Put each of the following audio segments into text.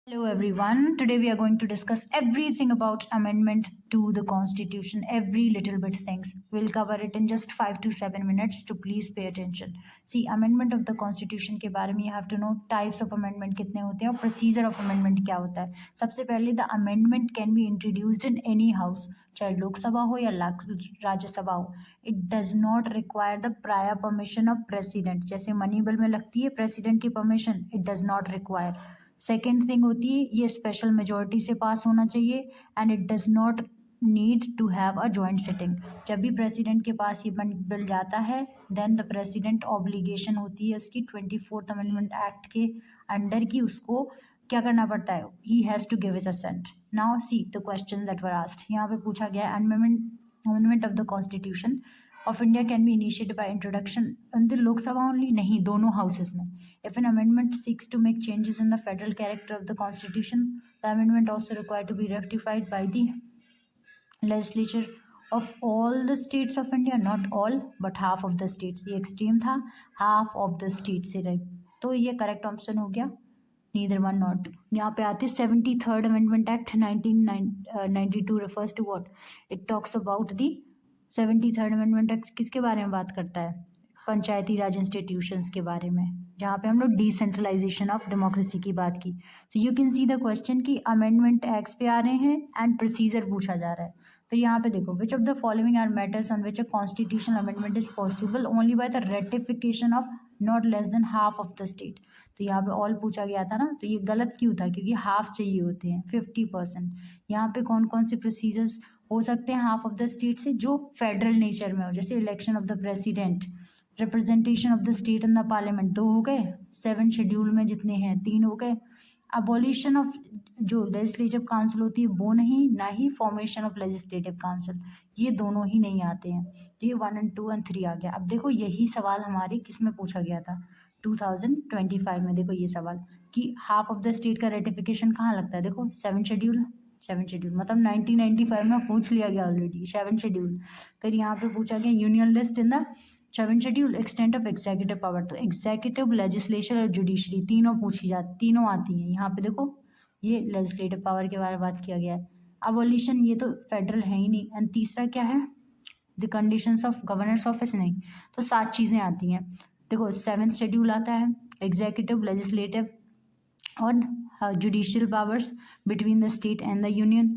Hello everyone. Today we are going to discuss everything about amendment to the constitution, every little bit things. We'll cover it in just 5 to 7 minutes, so please pay attention. See, amendment of the constitution के बारे में you have to know types of amendment कितने होते हैं और procedure of amendment क्या होता है. सबसे पहले the amendment can be introduced in any house, चाहे लोकसभा हो या राज्यसभा हो. It does not require the prior permission of president. जैसे मनी बिल में लगती है president की permission, it does not require. Second thing होती है ये स्पेशल मेजोरिटी से पास होना चाहिए and it does not need to have a joint sitting. जब भी प्रेसिडेंट के पास ये बिल जाता है देन द प्रेसिडेंट ऑब्लिगेशन होती है उसकी 24th अमेंडमेंट एक्ट के अंडर की उसको क्या करना पड़ता है, he has to give his assent. Now see the question that were asked. यहाँ पे पूछा गया amendment of the constitution of India can be initiated by introduction in the Lok Sabha only? नहीं, दोनों houses में. If an amendment seeks to make changes in the federal character of the constitution, the amendment also required to be ratified by the legislature of all the states of India, not all but half of the states. ये extreme था, half of the states से रही, तो ये correct option हो गया. Neither one nor two. यहाँ पे आती है 73rd Amendment Act 1992 refers to what? It talks about the 73rd amendment act किसके बारे में बात करता है? पंचायती राज इंस्टीट्यूशंस के बारे में, जहाँ पे हम लोग डिसेंट्रलाइजेशन ऑफ डेमोक्रेसी की बात की. तो you can see the question कि अमेंडमेंट एक्ट्स पे आ रहे हैं एंड प्रोसीजर पूछा जा रहा है. तो यहाँ पे देखो, which of the following are matters on which a constitutional amendment is possible only by the ratification of not less than half of the state. तो यहाँ पे ऑल पूछा गया था ना, तो ये गलत क्यों था? क्योंकि हाफ चाहिए होते हैं 50%. यहाँ पे कौन कौन से प्रोसीजर्स हो सकते हैं हाफ ऑफ द स्टेट से? जो फेडरल नेचर में हो, जैसे election of the president, representation of the state in the parliament 2 हो गए, 7 शेड्यूल में जितने हैं 3 हो गए, अबॉलिशन ऑफ जो लेजिस्लेटिव काउंसिल होती है वो नहीं, ना ही फॉर्मेशन ऑफ लेजिस्लेटिव काउंसिल, ये दोनों ही नहीं आते हैं. तो ये 1 and 2 and 3 आ गया. अब देखो यही सवाल हमारे किस में पूछा गया था 2025 में. देखो ये सवाल कि हाफ ऑफ द स्टेट का रेटिफिकेशन कहाँ लगता है? देखो 7 शेड्यूल मतलब 1995 में पूछ लिया गया ऑलरेडी 7 शेड्यूल. फिर यहाँ पे पूछा गया union list in the 7 schedule, extent of executive power. तो एग्जीक्यूटिव, लेजिस्लेचर और जुडिशरी तीनों पूछी जाती, तीनों आती हैं. यहाँ पे देखो ये लेजिस्लेटिव पावर के बारे में बात किया गया है. अबॉलिशन ये तो फेडरल है ही नहीं. एंड तीसरा क्या है? The conditions of governors office नहीं. तो 7 चीज़ें आती हैं. देखो 7th शेड्यूल आता है, एग्जीक्यूटिव, लेजिस्लेटिव और judicial powers between the state and the union.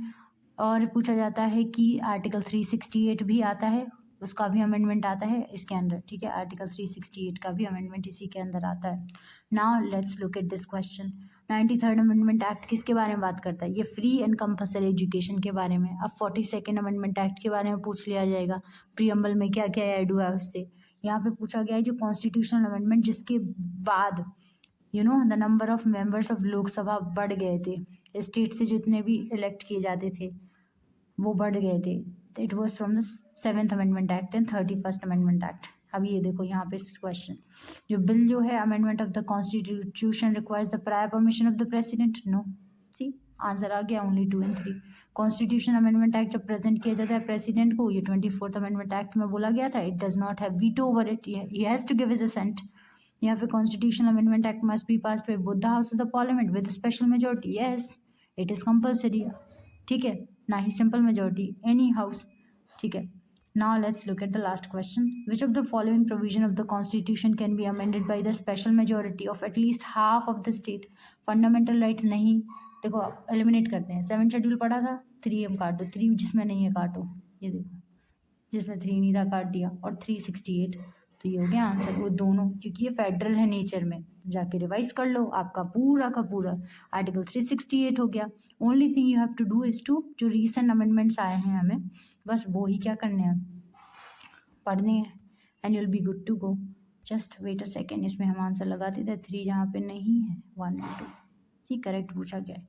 और पूछा जाता है कि आर्टिकल 368 भी आता है, उसका भी अमेंडमेंट आता है इसके अंदर. ठीक है, आर्टिकल 368 का भी अमेंडमेंट इसी के अंदर आता है. Now let's look at this question. 93rd amendment act किसके बारे में बात करता है? ये फ्री एंड कंपल्सरी एजुकेशन के बारे में. अब 42nd अमेंडमेंट एक्ट के बारे में पूछ लिया जाएगा, प्रीएम्बल में क्या क्या ऐड हुआ है उससे. यहाँ पे पूछा गया है जो कॉन्स्टिट्यूशनल अमेंडमेंट जिसके बाद the number of members of Lok Sabha बढ़ गए थे, स्टेट से जितने भी इलेक्ट किए जाते थे वो बढ़ गए थे. It was from the 7th amendment act and 31st amendment act. अब ये देखो यहाँ पे क्वेश्चन, जो बिल जो है amendment of the constitution requires the prior permission of the president. No, C answer आ गया only 2 and 3. Constitution amendment act जब प्रेजेंट किया जाता है प्रेसिडेंट को, ये 24th अमेंडमेंट एक्ट में बोला गया था, it does not have veto over it, he has to give his assent. यहाँ पे constitutional amendment act must be passed by both the house of the parliament with special majority. Yes, it is compulsory. ठीक है, ना ही simple majority, any house. ठीक है. Now let's look at the last question. Which of the following provision of the constitution can be amended by the special majority of at least half of the state? Fundamental rights नहीं. देखो eliminate करते हैं. 7 schedule पढ़ा था, 3 हम काट दो, 3 जिसमें नहीं है काटो. ये देखो जिसमें 3 नहीं था काट दिया, और 368. तो ये हो गया आंसर. वो दोनों क्योंकि ये फेडरल है नेचर में, जाके रिवाइज कर लो, आपका पूरा का पूरा आर्टिकल 368 हो गया. Only thing you have to do is to, जो रीसेंट अमेंडमेंट्स आए हैं हमें बस वो ही क्या करने हैं, पढ़ने हैं, and you'll be good to go. Just wait a second, इसमें हम आंसर लगा देते हैं 3 जहाँ पे नहीं है, 1 and 2. सी करेक्ट पूछा गया है.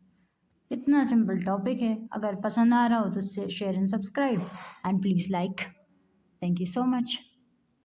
इतना सिंपल टॉपिक है. अगर पसंद आ रहा हो तो share and subscribe and please like. Thank you so much.